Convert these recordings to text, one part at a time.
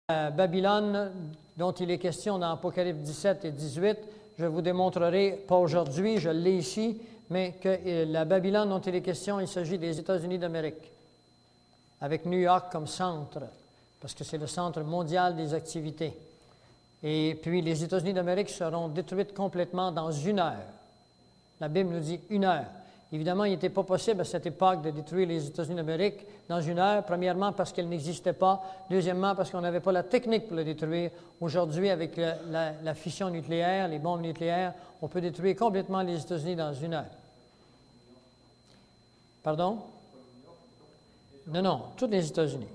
Babylone, dont il est question dans Apocalypse 17 et 18, je vous démontrerai, pas aujourd'hui, je l'ai ici, mais que la Babylone dont il est question, il s'agit des États-Unis d'Amérique, avec New York comme centre, parce que c'est le centre mondial des activités. Et puis les États-Unis d'Amérique seront détruites complètement dans 1 heure. La Bible nous dit 1 heure. Évidemment, il n'était pas possible à cette époque de détruire les États-Unis d'Amérique dans 1 heure, premièrement parce qu'elle n'existait pas, deuxièmement parce qu'on n'avait pas la technique pour le détruire. Aujourd'hui, avec la fission nucléaire, les bombes nucléaires, on peut détruire complètement les États-Unis dans 1 heure. Pardon? Non, tous les États-Unis.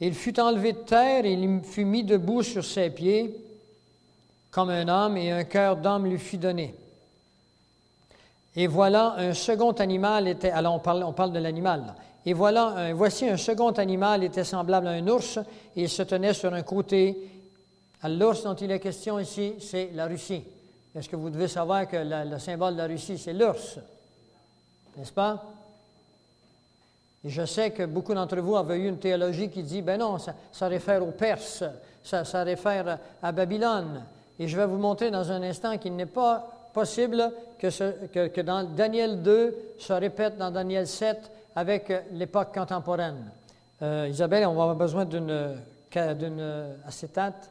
Il fut enlevé de terre et il fut mis debout sur ses pieds comme un homme, et un cœur d'homme lui fut donné. Et voilà un second animal était... Alors, on parle de l'animal, là. Et voici un second animal était semblable à un ours, et il se tenait sur un côté. L'ours dont il est question ici, c'est la Russie. Est-ce que vous devez savoir que le symbole de la Russie, c'est l'ours? N'est-ce pas? Et je sais que beaucoup d'entre vous avaient eu une théologie qui dit, ben non, ça réfère aux Perses, ça réfère à Babylone. Et je vais vous montrer dans un instant qu'il n'est pas possible que dans Daniel 2 se répète dans Daniel 7 avec l'époque contemporaine. Isabelle, on va avoir besoin d'une acétate.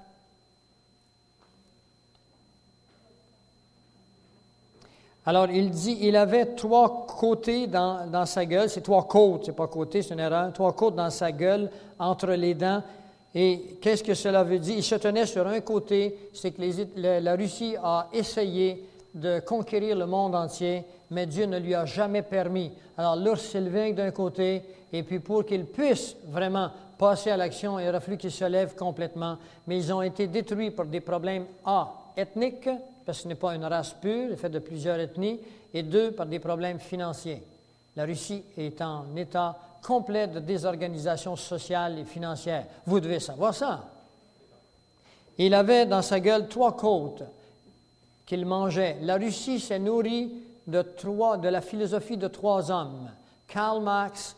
Alors, il dit, il avait 3 côtés dans sa gueule. C'est 3 côtes, c'est pas côté, c'est une erreur. 3 côtes dans sa gueule, entre les dents. Et qu'est-ce que cela veut dire? Il se tenait sur un côté, c'est que la Russie a essayé de conquérir le monde entier, mais Dieu ne lui a jamais permis. Alors, l'ours s'élevait d'un côté, et puis pour qu'il puisse vraiment passer à l'action, il aurait fallu qu'il se lève complètement. Mais ils ont été détruits par des problèmes ethniques, parce que ce n'est pas une race pure, elle est faite de plusieurs ethnies, et 2, par des problèmes financiers. La Russie est en état complet de désorganisation sociale et financière. Vous devez savoir ça. Il avait dans sa gueule 3 côtes qu'il mangeait. La Russie s'est nourrie de la philosophie de 3 hommes, Karl Marx,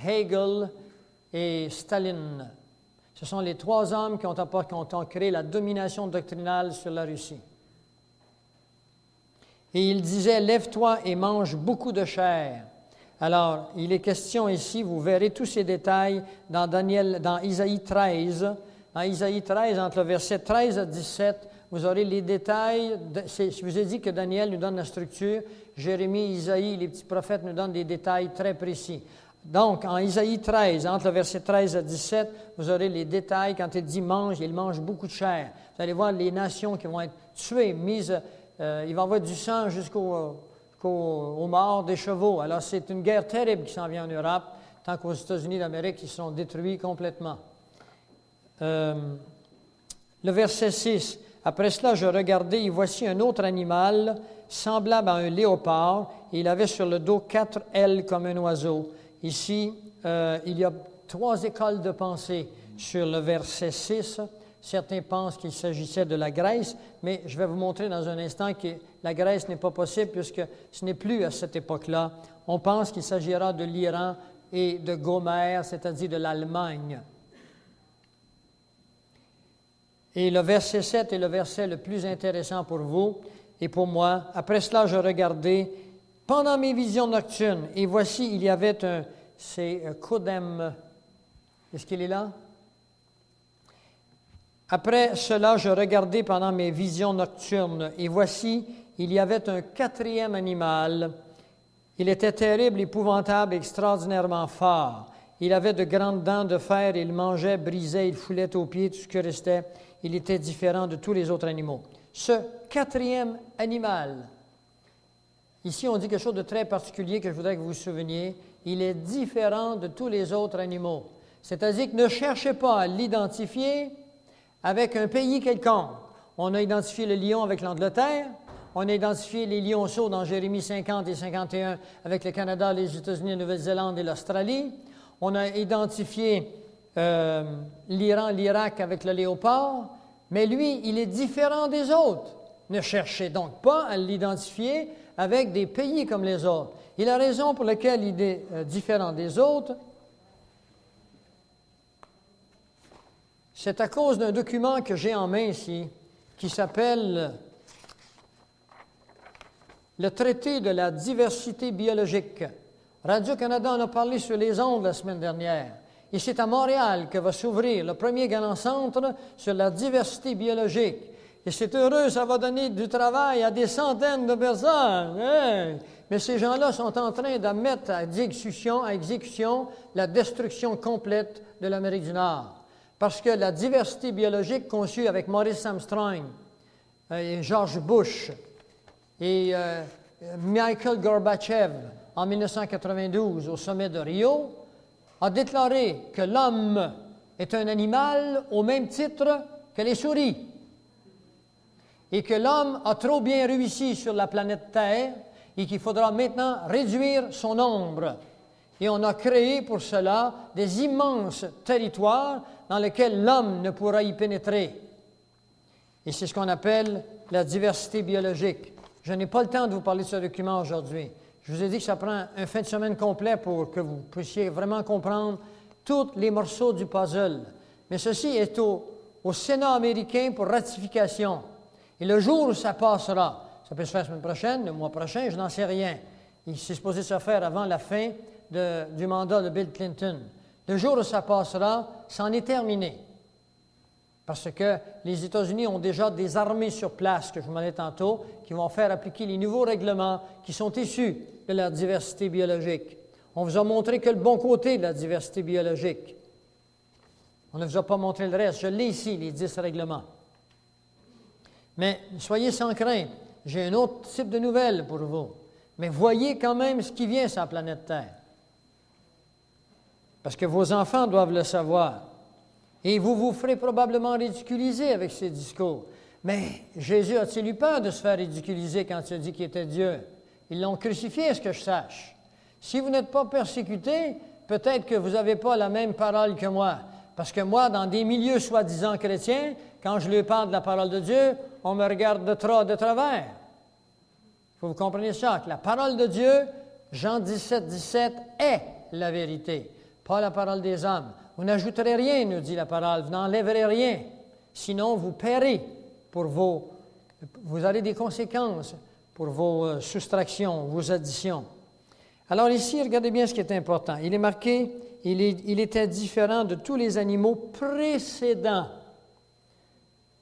Hegel et Staline. Ce sont les 3 hommes qui ont créé la domination doctrinale sur la Russie. Et il disait, lève-toi et mange beaucoup de chair. Alors, il est question ici, vous verrez tous ces détails dans Isaïe 13. Dans Isaïe 13, entre le verset 13 à 17, vous aurez les détails. Je vous ai dit que Daniel nous donne la structure. Jérémie, Isaïe, les petits prophètes nous donnent des détails très précis. Donc, en Isaïe 13, entre le verset 13 à 17, vous aurez les détails. Quand il dit mange, il mange beaucoup de chair. Vous allez voir les nations qui vont être tuées, mises... il va y avoir du sang jusqu'aux morts des chevaux. Alors, c'est une guerre terrible qui s'en vient en Europe, tant qu'aux États-Unis d'Amérique, ils sont détruits complètement. Le verset 6. Après cela, je regardais, et voici un autre animal, semblable à un léopard, et il avait sur le dos 4 ailes comme un oiseau. Ici, il y a 3 écoles de pensée sur le verset 6. Certains pensent qu'il s'agissait de la Grèce, mais je vais vous montrer dans un instant que la Grèce n'est pas possible puisque ce n'est plus à cette époque-là. On pense qu'il s'agira de l'Iran et de Gomère, c'est-à-dire de l'Allemagne. Et le verset 7 est le verset le plus intéressant pour vous et pour moi. Après cela, je regardais pendant mes visions nocturnes, et voici, il y avait c'est Kodem. Est-ce qu'il est là? Après cela, je regardais pendant mes visions nocturnes, et voici, il y avait un 4e animal. Il était terrible, épouvantable, extraordinairement fort. Il avait de grandes dents de fer, il mangeait, brisait, il foulait aux pieds tout ce qui restait. Il était différent de tous les autres animaux. Ce 4e animal, ici on dit quelque chose de très particulier que je voudrais que vous vous souveniez, il est différent de tous les autres animaux. C'est-à-dire que ne cherchez pas à l'identifier avec un pays quelconque. On a identifié le lion avec l'Angleterre, on a identifié les lionceaux dans Jérémie 50 et 51 avec le Canada, les États-Unis, la Nouvelle-Zélande et l'Australie. On a identifié l'Iran, l'Irak avec le léopard, mais lui, il est différent des autres. Ne cherchez donc pas à l'identifier avec des pays comme les autres. Et la raison pour laquelle il est différent des autres, c'est à cause d'un document que j'ai en main ici, qui s'appelle le traité de la diversité biologique. Radio-Canada en a parlé sur les ondes la semaine dernière. Et c'est à Montréal que va s'ouvrir le premier grand centre sur la diversité biologique. Et c'est heureux, ça va donner du travail à des centaines de personnes. Hey! Mais ces gens-là sont en train de mettre à exécution la destruction complète de l'Amérique du Nord. Parce que la diversité biologique conçue avec Maurice Armstrong, et George Bush et Mikhail Gorbatchev en 1992 au sommet de Rio, a déclaré que l'homme est un animal au même titre que les souris et que l'homme a trop bien réussi sur la planète Terre et qu'il faudra maintenant réduire son nombre. Et on a créé pour cela des immenses territoires dans lesquels l'homme ne pourra y pénétrer. Et c'est ce qu'on appelle la diversité biologique. Je n'ai pas le temps de vous parler de ce document aujourd'hui. Je vous ai dit que ça prend un fin de semaine complet pour que vous puissiez vraiment comprendre tous les morceaux du puzzle. Mais ceci est au Sénat américain pour ratification. Et le jour où ça passera, ça peut se faire la semaine prochaine, le mois prochain, je n'en sais rien. Il s'est supposé se faire avant la fin du mandat de Bill Clinton. Le jour où ça passera, c'en est terminé. Parce que les États-Unis ont déjà des armées sur place, que je vous m'en ai tantôt, qui vont faire appliquer les nouveaux règlements qui sont issus de la diversité biologique. On vous a montré que le bon côté de la diversité biologique. On ne vous a pas montré le reste. Je l'ai ici, les 10 règlements. Mais soyez sans crainte. J'ai un autre type de nouvelles pour vous. Mais voyez quand même ce qui vient sur la planète Terre. Parce que vos enfants doivent le savoir. Et vous vous ferez probablement ridiculiser avec ces discours. Mais Jésus a-t-il eu peur de se faire ridiculiser quand il a dit qu'il était Dieu? Ils l'ont crucifié, à ce que je sache. Si vous n'êtes pas persécuté, peut-être que vous n'avez pas la même parole que moi. Parce que moi, dans des milieux soi-disant chrétiens, quand je leur parle de la parole de Dieu, on me regarde de travers. Il faut que vous compreniez ça, que la parole de Dieu, Jean 17, 17, est la vérité, pas la parole des hommes. Vous n'ajouterez rien, nous dit la parole, vous n'enlèverez rien. Sinon, vous paierez pour vous aurez des conséquences pour vos soustractions, vos additions. Alors ici, regardez bien ce qui est important. Il est marqué, il était différent de tous les animaux précédents.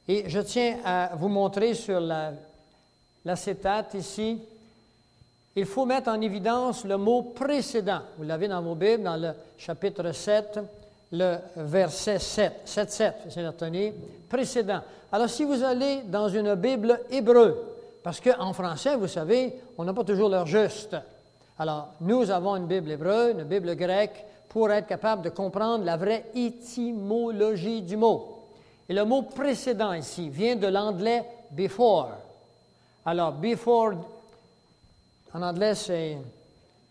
Et je tiens à vous montrer sur l'acétate ici, il faut mettre en évidence le mot précédent. Vous l'avez dans vos Bibles, dans le chapitre 7, le verset 7. 7, c'est la tenue, précédent. Alors, si vous allez dans une Bible hébreu, parce qu'en français, vous savez, on n'a pas toujours l'heure juste. Alors, nous avons une Bible hébreu, une Bible grecque, pour être capable de comprendre la vraie étymologie du mot. Et le mot précédent ici vient de l'anglais « before ». Alors, « before », en anglais, c'est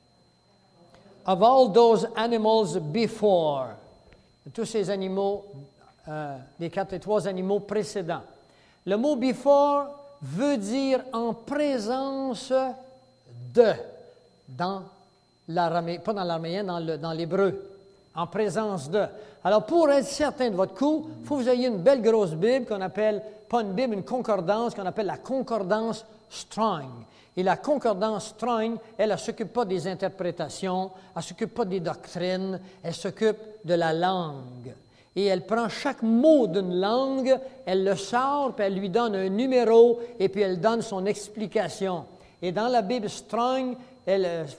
« of all those animals before ». Tous ces animaux, les 4 et 3 animaux précédents. Le mot « before » veut dire « en présence de », dans l'araméen, pas dans l'araméen, dans l'hébreu. En présence de. Alors, pour être certain de votre coup, il faut que vous ayez une belle grosse Bible qu'on appelle, pas une Bible, une concordance qu'on appelle la concordance Strong. Et la concordance Strong, elle ne s'occupe pas des interprétations, elle ne s'occupe pas des doctrines, elle s'occupe de la langue. Et elle prend chaque mot d'une langue, elle le sort, puis elle lui donne un numéro, et puis elle donne son explication. Et dans la Bible Strong,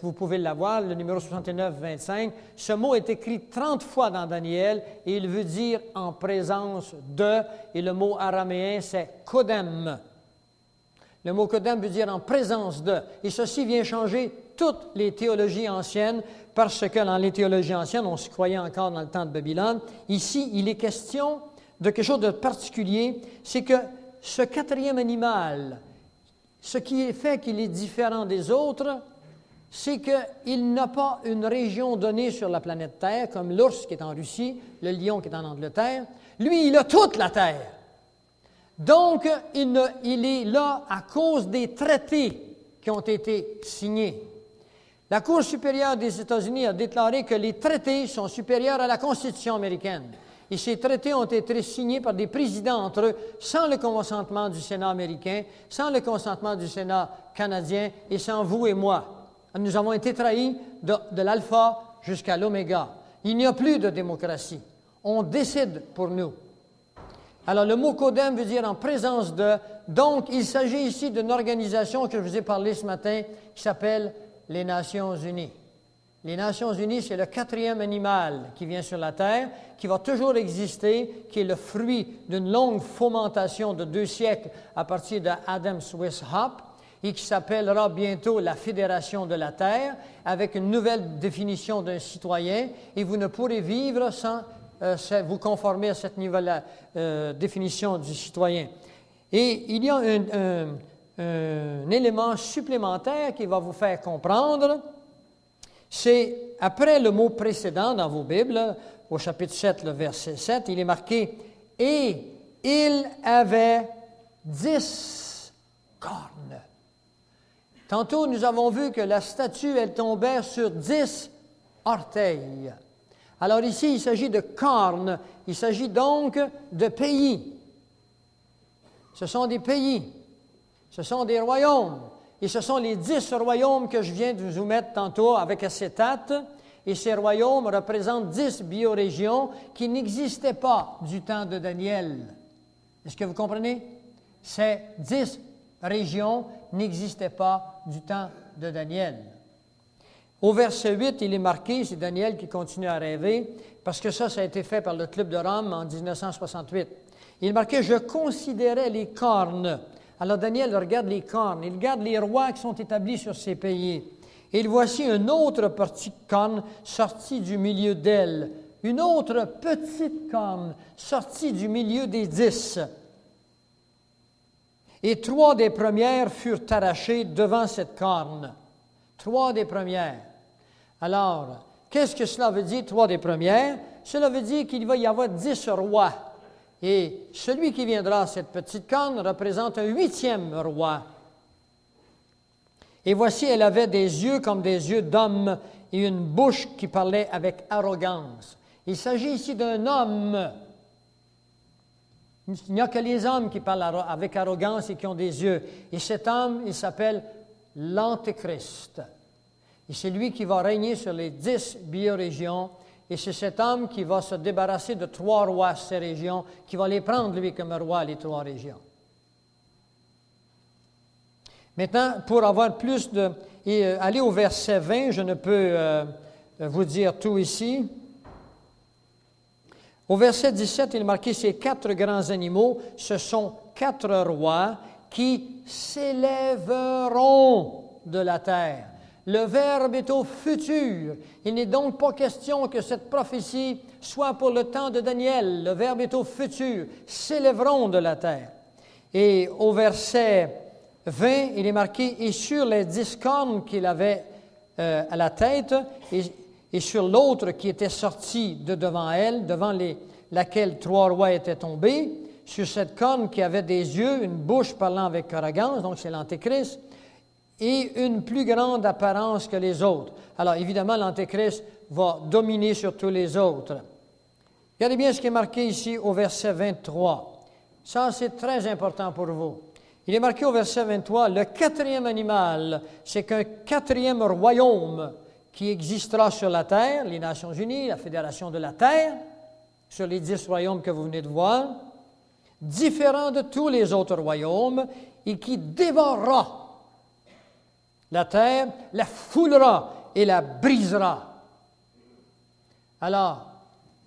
vous pouvez l'avoir, le numéro 69-25, ce mot est écrit 30 fois dans Daniel et il veut dire « en présence de » et le mot araméen c'est « kodem ». Le mot « kodem » veut dire « en présence de ». Et ceci vient changer toutes les théologies anciennes parce que dans les théologies anciennes, on se croyait encore dans le temps de Babylone. Ici, il est question de quelque chose de particulier, c'est que ce 4e animal, ce qui fait qu'il est différent des autres, c'est qu'il n'a pas une région donnée sur la planète Terre, comme l'ours qui est en Russie, le lion qui est en Angleterre. Lui, il a toute la Terre. Donc, il est là à cause des traités qui ont été signés. La Cour supérieure des États-Unis a déclaré que les traités sont supérieurs à la Constitution américaine. Et ces traités ont été signés par des présidents entre eux, sans le consentement du Sénat américain, sans le consentement du Sénat canadien et sans vous et moi. Nous avons été trahis de l'alpha jusqu'à l'oméga. Il n'y a plus de démocratie. On décide pour nous. Alors, le mot Kodem veut dire en présence de. Donc, il s'agit ici d'une organisation que je vous ai parlé ce matin qui s'appelle les Nations Unies. Les Nations Unies, c'est le 4e animal qui vient sur la Terre, qui va toujours exister, qui est le fruit d'une longue fomentation de 2 siècles à partir de Adam Swiss Hoppe et qui s'appellera bientôt la Fédération de la Terre, avec une nouvelle définition d'un citoyen, et vous ne pourrez vivre sans vous conformer à cette nouvelle définition du citoyen. Et il y a un élément supplémentaire qui va vous faire comprendre. C'est, après le mot précédent dans vos Bibles, au chapitre 7, le verset 7, il est marqué « Et il avait 10 cornes. » Tantôt, nous avons vu que la statue, elle tombait sur 10 orteils. Alors ici, il s'agit de cornes. Il s'agit donc de pays. Ce sont des pays. Ce sont des royaumes. Et ce sont les 10 royaumes que je viens de vous mettre tantôt avec acétate. Et ces royaumes représentent 10 biorégions qui n'existaient pas du temps de Daniel. Est-ce que vous comprenez? Ces 10 régions n'existaient pas du temps de Daniel. Au verset 8, il est marqué, c'est Daniel qui continue à rêver, parce que ça a été fait par le Club de Rome en 1968. Il est marqué « Je considérais les cornes ». Alors Daniel regarde les cornes, il regarde les rois qui sont établis sur ces pays. Et il voici une autre petite corne sortie du milieu d'elle, une autre petite corne sortie du milieu des 10. Et 3 des premières furent arrachées devant cette corne. 3 des premières. Alors, qu'est-ce que cela veut dire, 3 des premières? Cela veut dire qu'il va y avoir 10 rois. Et celui qui viendra à cette petite corne représente un 8e roi. Et voici, elle avait des yeux comme des yeux d'homme et une bouche qui parlait avec arrogance. Il s'agit ici d'un homme. Il n'y a que les hommes qui parlent avec arrogance et qui ont des yeux. Et cet homme, il s'appelle l'Antéchrist. Et c'est lui qui va régner sur les 10 biorégions. Et c'est cet homme qui va se débarrasser de 3 rois, ces régions, qui va les prendre, lui, comme roi, les 3 régions. Maintenant, pour avoir plus de... Et aller au verset 20, je ne peux vous dire tout ici. Au verset 17, il est marqué « Ces 4 grands animaux, ce sont 4 rois qui s'élèveront de la terre. » Le verbe est au futur. Il n'est donc pas question que cette prophétie soit pour le temps de Daniel. Le verbe est au futur. S'élèveront de la terre. Et au verset 20, il est marqué « Et sur les 10 cornes qu'il avait à la tête, et sur l'autre qui était sortie de devant elle, devant laquelle 3 rois étaient tombés, sur cette corne qui avait des yeux, une bouche parlant avec arrogance, donc c'est l'Antéchrist, et une plus grande apparence que les autres. » Alors, évidemment, l'Antéchrist va dominer sur tous les autres. Regardez bien ce qui est marqué ici au verset 23. Ça, c'est très important pour vous. Il est marqué au verset 23, « Le 4e animal, c'est qu'un 4e royaume qui existera sur la terre, les Nations Unies, la Fédération de la terre, sur les 10 royaumes que vous venez de voir, différent de tous les autres royaumes, et qui dévorera la terre, la foulera et la brisera. » Alors,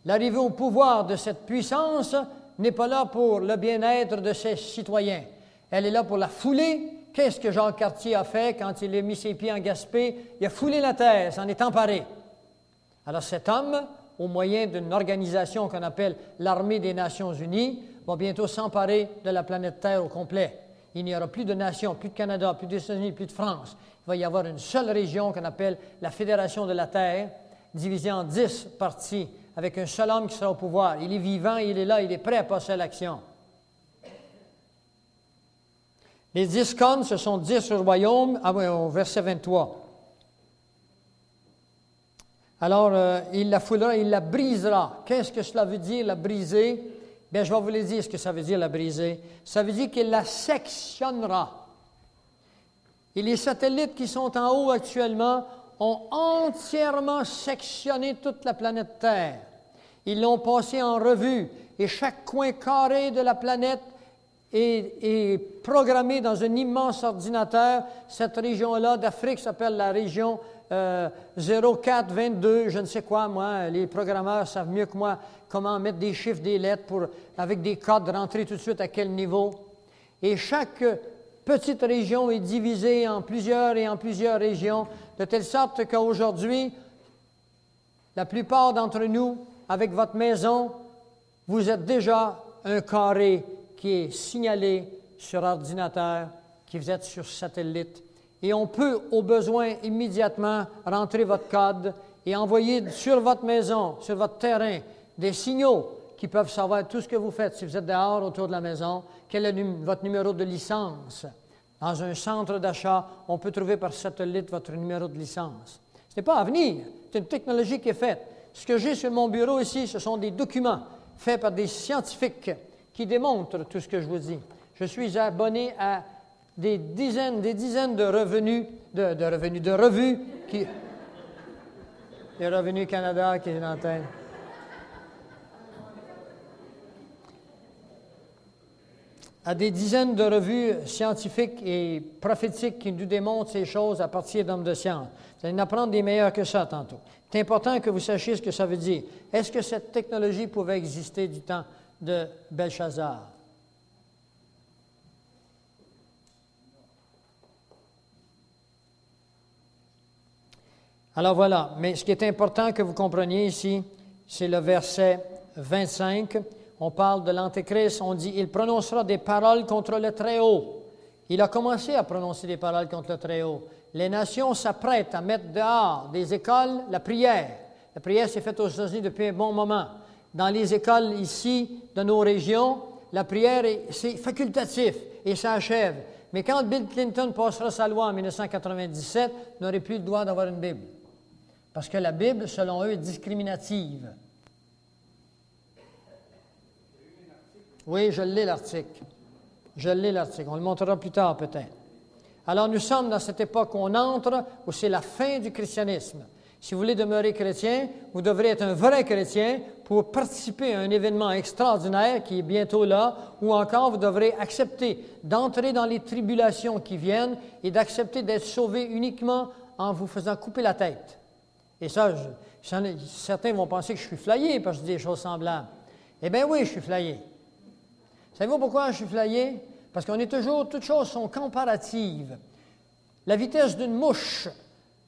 l'arrivée au pouvoir de cette puissance n'est pas là pour le bien-être de ses citoyens. Elle est là pour la fouler. Qu'est-ce que Jacques Cartier a fait quand il a mis ses pieds en Gaspé? Il a foulé la terre, s'en est emparé. Alors cet homme, au moyen d'une organisation qu'on appelle l'Armée des Nations Unies, va bientôt s'emparer de la planète Terre au complet. Il n'y aura plus de nations, plus de Canada, plus des États-Unis, plus de France. Il va y avoir une seule région qu'on appelle la Fédération de la Terre, divisée en 10 parties, avec un seul homme qui sera au pouvoir. Il est vivant, il est là, il est prêt à passer à l'action. Les 10 cornes, ce sont 10 royaumes, au verset 23. Alors, il la foulera, il la brisera. Qu'est-ce que cela veut dire, la briser? Bien, je vais vous le dire ce que ça veut dire, la briser. Ça veut dire qu'il la sectionnera. Et les satellites qui sont en haut actuellement ont entièrement sectionné toute la planète Terre. Ils l'ont passé en revue et chaque coin carré de la planète est programmé dans un immense ordinateur. Cette région-là d'Afrique s'appelle la région 0422, je ne sais quoi, moi. Les programmeurs savent mieux que moi comment mettre des chiffres, des lettres avec des codes, rentrer tout de suite à quel niveau. Et chaque petite région est divisée en plusieurs et en plusieurs régions, de telle sorte qu'aujourd'hui, la plupart d'entre nous, avec votre maison, vous êtes déjà un carré qui est signalé sur ordinateur, qui vous êtes sur satellite. Et on peut, au besoin, immédiatement rentrer votre code et envoyer sur votre maison, sur votre terrain, des signaux qui peuvent savoir tout ce que vous faites. Si vous êtes dehors, autour de la maison, quel est votre numéro de licence? Dans un centre d'achat, on peut trouver par satellite votre numéro de licence. Ce n'est pas à venir, c'est une technologie qui est faite. Ce que j'ai sur mon bureau ici, ce sont des documents faits par des scientifiques qui démontrent tout ce que je vous dis. Je suis abonné à des dizaines de revues qui... Les Revenus Canada qui est en tête. À des dizaines de revues scientifiques et prophétiques qui nous démontrent ces choses à partir d'hommes de science. Vous allez en apprendre des meilleurs que ça tantôt. C'est important que vous sachiez ce que ça veut dire. Est-ce que cette technologie pouvait exister du temps de Belshazzar? Alors voilà, mais ce qui est important que vous compreniez ici, c'est le verset 25. On parle de l'Antéchrist, on dit « Il prononcera des paroles contre le Très-Haut ». Il a commencé à prononcer des paroles contre le Très-Haut. Les nations s'apprêtent à mettre dehors des écoles la prière. La prière s'est faite aux États-Unis depuis un bon moment. Dans les écoles ici, de nos régions, la prière, c'est facultatif et ça achève. Mais quand Bill Clinton passera sa loi en 1997, il n'aurait plus le droit d'avoir une Bible. Parce que la Bible, selon eux, est discriminative. Oui, je l'ai l'article. Je l'ai l'article. On le montrera plus tard peut-être. Alors nous sommes dans cette époque où on entre, où c'est la fin du christianisme. Si vous voulez demeurer chrétien, vous devrez être un vrai chrétien pour participer à un événement extraordinaire qui est bientôt là, ou encore vous devrez accepter d'entrer dans les tribulations qui viennent et d'accepter d'être sauvé uniquement en vous faisant couper la tête. Et ça, certains vont penser que je suis flayé parce que je dis des choses semblables. Eh bien oui, je suis flayé. Savez-vous pourquoi je suis flayé? Parce qu'on est toujours, toutes choses sont comparatives. La vitesse d'une mouche,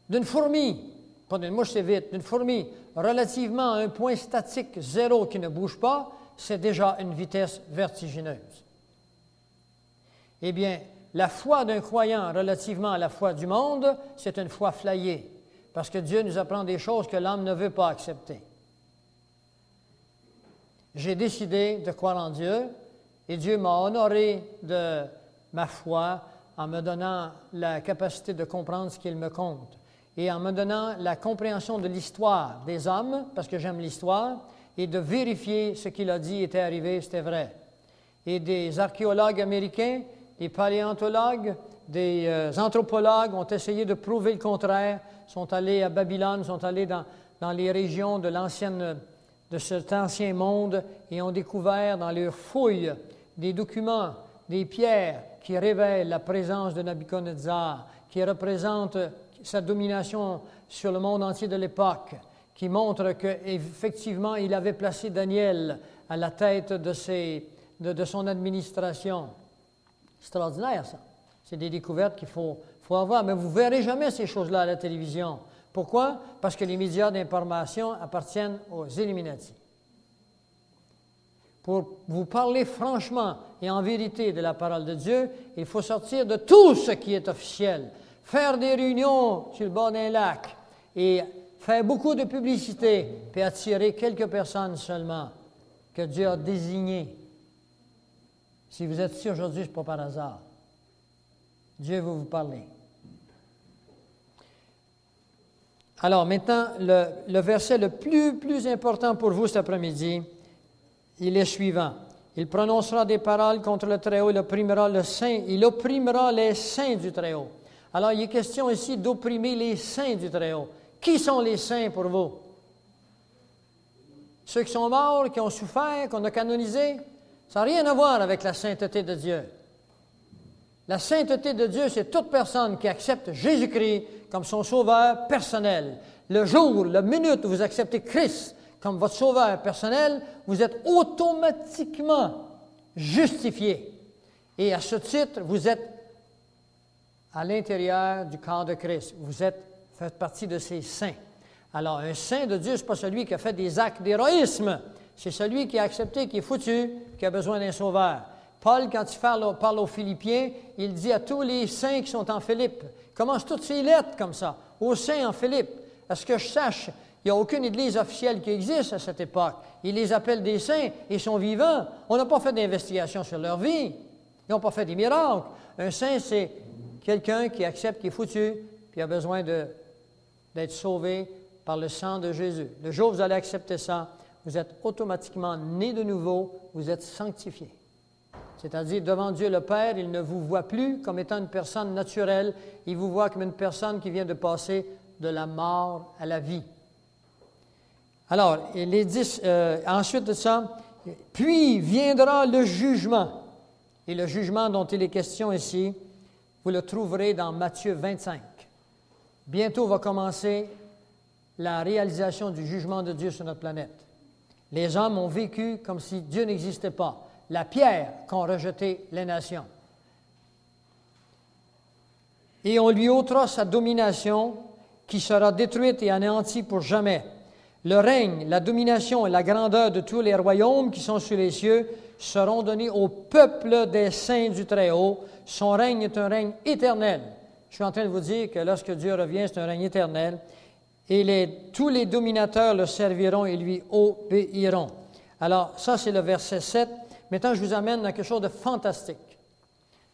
d'une fourmi, pas d'une mouche c'est vite, d'une fourmi, relativement à un point statique zéro qui ne bouge pas, c'est déjà une vitesse vertigineuse. Eh bien, la foi d'un croyant relativement à la foi du monde, c'est une foi flayée, parce que Dieu nous apprend des choses que l'homme ne veut pas accepter. J'ai décidé de croire en Dieu, et Dieu m'a honoré de ma foi en me donnant la capacité de comprendre ce qu'il me compte et en me donnant la compréhension de l'histoire des hommes, parce que j'aime l'histoire, et de vérifier ce qu'il a dit était arrivé, c'était vrai. Et des archéologues américains, des paléontologues, des anthropologues ont essayé de prouver le contraire, sont allés à Babylone, sont allés dans les régions de cet ancien monde et ont découvert dans leurs fouilles des documents, des pierres qui révèlent la présence de Nabuchodonosor, qui représentent sa domination sur le monde entier de l'époque, qui montrent qu'effectivement, il avait placé Daniel à la tête de son administration. C'est extraordinaire, ça. C'est des découvertes qu'il faut avoir, mais vous ne verrez jamais ces choses-là à la télévision. Pourquoi? Parce que les médias d'information appartiennent aux Illuminati. Pour vous parler franchement et en vérité de la parole de Dieu, il faut sortir de tout ce qui est officiel, faire des réunions sur le bord d'un lac et faire beaucoup de publicité, puis attirer quelques personnes seulement que Dieu a désignées. Si vous êtes ici aujourd'hui, ce n'est pas par hasard. Dieu veut vous parler. Alors maintenant, le verset le plus important pour vous cet après-midi, il est suivant. Il prononcera des paroles contre le Très-Haut, il opprimera les saints du Très-Haut. Alors, il est question ici d'opprimer les saints du Très-Haut. Qui sont les saints pour vous? Ceux qui sont morts, qui ont souffert, qu'on a canonisés? Ça n'a rien à voir avec la sainteté de Dieu. La sainteté de Dieu, c'est toute personne qui accepte Jésus-Christ comme son sauveur personnel. Le jour, la minute où vous acceptez Christ comme votre sauveur personnel, vous êtes automatiquement justifié. Et à ce titre, vous êtes à l'intérieur du corps de Christ. Vous faites partie de ces saints. Alors, un saint de Dieu, ce n'est pas celui qui a fait des actes d'héroïsme. C'est celui qui a accepté, qui est foutu, qui a besoin d'un sauveur. Paul, quand il parle aux Philippiens, il dit à tous les saints qui sont en Philippe, il commence toutes ses lettres comme ça, aux saints en Philippe. À ce que je sache, il n'y a aucune église officielle qui existe à cette époque. Il les appelle des saints, ils sont vivants. On n'a pas fait d'investigation sur leur vie. Ils n'ont pas fait des miracles. Un saint, c'est quelqu'un qui accepte qu'il est foutu, puis a besoin d'être sauvé par le sang de Jésus. Le jour où vous allez accepter ça, vous êtes automatiquement né de nouveau, vous êtes sanctifié. C'est-à-dire, devant Dieu le Père, il ne vous voit plus comme étant une personne naturelle, il vous voit comme une personne qui vient de passer de la mort à la vie. Alors, ensuite de ça, puis viendra le jugement. Et le jugement dont il est question ici, vous le trouverez dans Matthieu 25. Bientôt va commencer la réalisation du jugement de Dieu sur notre planète. Les hommes ont vécu comme si Dieu n'existait pas. La pierre qu'ont rejeté les nations. Et on lui ôtera sa domination qui sera détruite et anéantie pour jamais. Le règne, la domination et la grandeur de tous les royaumes qui sont sur les cieux seront donnés au peuple des saints du Très-Haut. Son règne est un règne éternel. Je suis en train de vous dire que lorsque Dieu revient, c'est un règne éternel. Et tous les dominateurs le serviront et lui obéiront. Alors, ça, c'est le verset 7. Maintenant, je vous amène dans quelque chose de fantastique.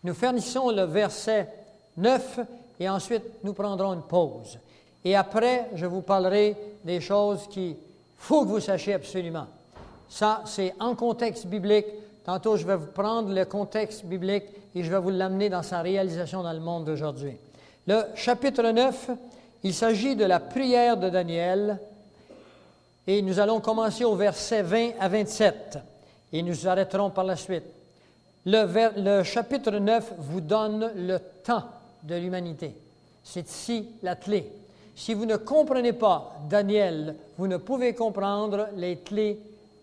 Nous finissons le verset 9 et ensuite, nous prendrons une pause. Et après, je vous parlerai des choses qu'il faut que vous sachiez absolument. Ça, c'est en contexte biblique. Tantôt, je vais vous prendre le contexte biblique et je vais vous l'amener dans sa réalisation dans le monde d'aujourd'hui. Le chapitre 9, il s'agit de la prière de Daniel et nous allons commencer au verset 20 à 27 et nous arrêterons par la suite. Le chapitre 9 vous donne le temps de l'humanité. C'est ici la clé. Si vous ne comprenez pas Daniel, vous ne pouvez comprendre les clés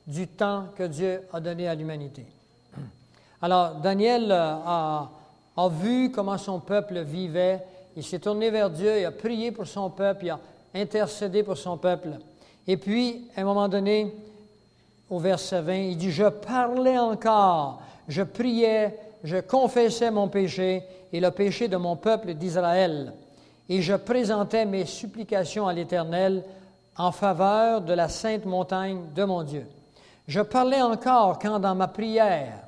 du temps que Dieu a donné à l'humanité. Alors, Daniel a vu comment son peuple vivait. Il s'est tourné vers Dieu, il a prié pour son peuple, il a intercédé pour son peuple. Et puis, à un moment donné, au verset 20, il dit « Je parlais encore, je priais, je confessais mon péché et le péché de mon peuple d'Israël. Et je présentais mes supplications à l'Éternel en faveur de la sainte montagne de mon Dieu. Je parlais encore quand dans ma prière,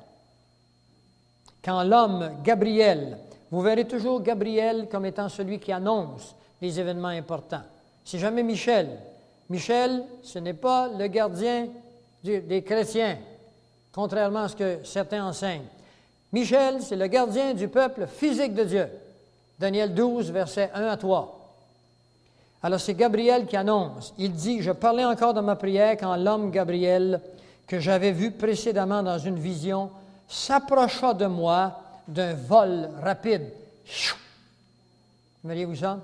quand l'homme Gabriel, vous verrez toujours Gabriel comme étant celui qui annonce les événements importants. C'est jamais Michel. Michel, ce n'est pas le gardien des chrétiens, contrairement à ce que certains enseignent. Michel, c'est le gardien du peuple physique de Dieu. Daniel 12, versets 1 à 3. Alors, c'est Gabriel qui annonce. Il dit, « Je parlais encore dans ma prière quand l'homme Gabriel, que j'avais vu précédemment dans une vision, s'approcha de moi d'un vol rapide. » Voyez-vous ça?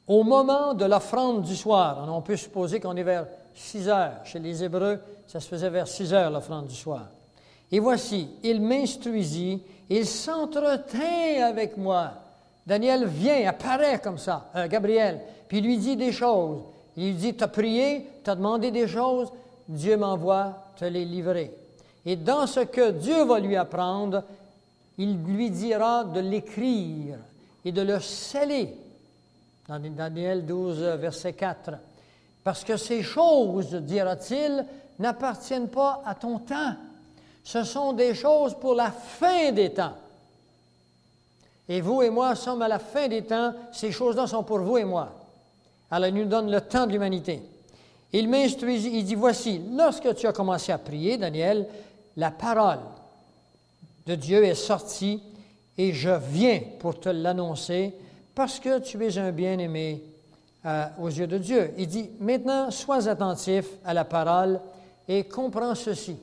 Au moment de l'offrande du soir, on peut supposer qu'on est vers 6 heures. Chez les Hébreux, ça se faisait vers 6 heures, l'offrande du soir. Et voici, il m'instruisit, il s'entretint avec moi. Daniel vient, apparaît comme ça, Gabriel, puis il lui dit des choses. Il lui dit, tu as prié, tu as demandé des choses, Dieu m'envoie te les livrer. Et dans ce que Dieu va lui apprendre, il lui dira de l'écrire et de le sceller. Dans Daniel 12, verset 4. Parce que ces choses, dira-t-il, n'appartiennent pas à ton temps. Ce sont des choses pour la fin des temps. Et vous et moi sommes à la fin des temps. Ces choses-là sont pour vous et moi. Alors, il nous donne le temps de l'humanité. Il m'instruisit, il dit, voici, lorsque tu as commencé à prier, Daniel, la parole de Dieu est sortie et je viens pour te l'annoncer parce que tu es un bien-aimé aux yeux de Dieu. Il dit, maintenant, sois attentif à la parole et comprends ceci.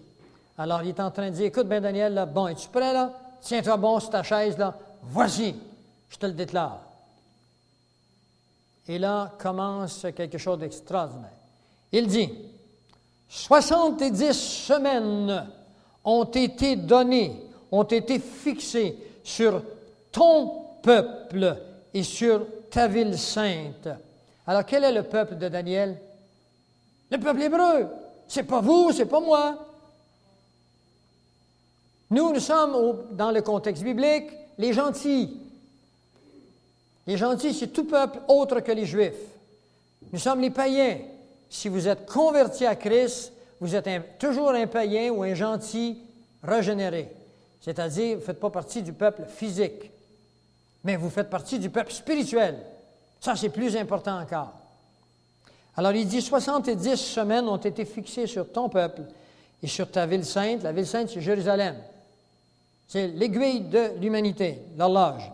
Alors, il est en train de dire, écoute, bien, Daniel, là, bon, es-tu prêt, là? Tiens-toi bon sur ta chaise, là. Voici, je te le déclare. Et là commence quelque chose d'extraordinaire. Il dit, 70 semaines ont été données, ont été fixées sur ton peuple et sur ta ville sainte. Alors, quel est le peuple de Daniel? Le peuple hébreu. C'est pas vous, c'est pas moi. Nous sommes, dans le contexte biblique, les gentils. Les gentils, c'est tout peuple autre que les Juifs. Nous sommes les païens. Si vous êtes convertis à Christ, vous êtes toujours un païen ou un gentil régénéré. C'est-à-dire, vous ne faites pas partie du peuple physique, mais vous faites partie du peuple spirituel. Ça, c'est plus important encore. Alors, il dit, 70 semaines ont été fixées sur ton peuple et sur ta ville sainte. La ville sainte, c'est Jérusalem. C'est l'aiguille de l'humanité, l'horloge.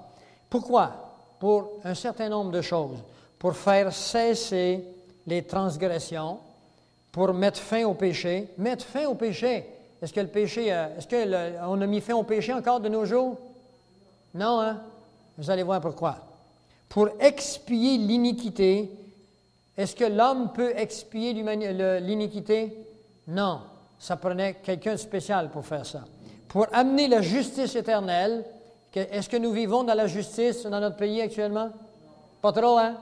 Pourquoi? Pour un certain nombre de choses. Pour faire cesser les transgressions, pour mettre fin au péché. Mettre fin au péché. Est-ce que le péché, on a mis fin au péché encore de nos jours? Non, hein? Vous allez voir pourquoi. Pour expier l'iniquité. Est-ce que l'homme peut expier l'iniquité? Non. Ça prenait quelqu'un de spécial pour faire ça. Pour amener la justice éternelle. Est-ce que nous vivons dans la justice dans notre pays actuellement? Pas trop, hein?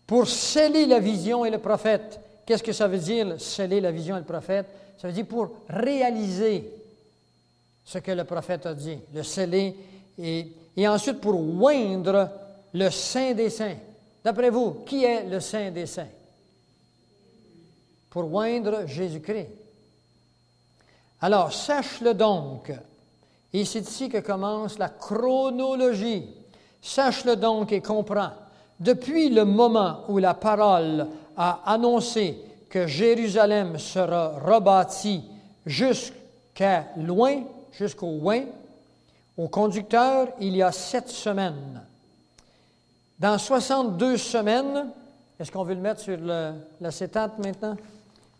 Pour sceller la vision et le prophète. Qu'est-ce que ça veut dire, sceller la vision et le prophète? Ça veut dire pour réaliser ce que le prophète a dit, le sceller, et ensuite pour oindre le Saint des Saints. D'après vous, qui est le Saint des Saints? Pour oindre Jésus-Christ. Alors, sache-le donc. Et c'est ici que commence la chronologie. Sache-le donc et comprends. Depuis le moment où la parole a annoncé que Jérusalem sera rebâtie jusqu'à loin, jusqu'au loin, au conducteur, il y a 7 semaines. Dans 62 semaines, est-ce qu'on veut le mettre sur l'acétate maintenant?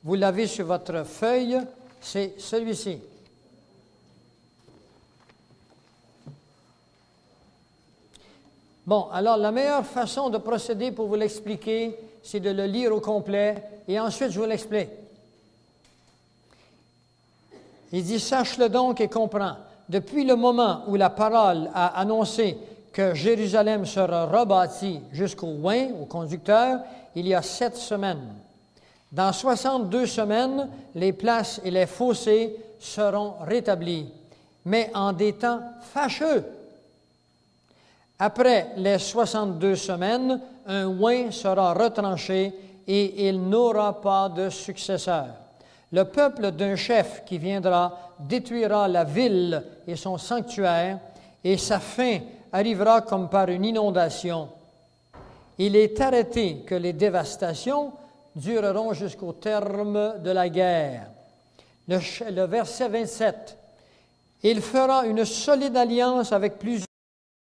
Vous l'avez sur votre feuille, c'est celui-ci. Bon, alors la meilleure façon de procéder pour vous l'expliquer, c'est de le lire au complet et ensuite je vous l'explique. Il dit, sache-le donc et comprends. Depuis le moment où la parole a annoncé que Jérusalem sera rebâtie jusqu'au loin, au conducteur, il y a 7 semaines. Dans 62 semaines, les places et les fossés seront rétablis, mais en des temps fâcheux. Après les 62 semaines, un oint sera retranché et il n'aura pas de successeur. Le peuple d'un chef qui viendra détruira la ville et son sanctuaire, et sa fin arrivera comme par une inondation. Il est arrêté que les dévastations dureront jusqu'au terme de la guerre. Le verset 27. Il fera une solide alliance avec plusieurs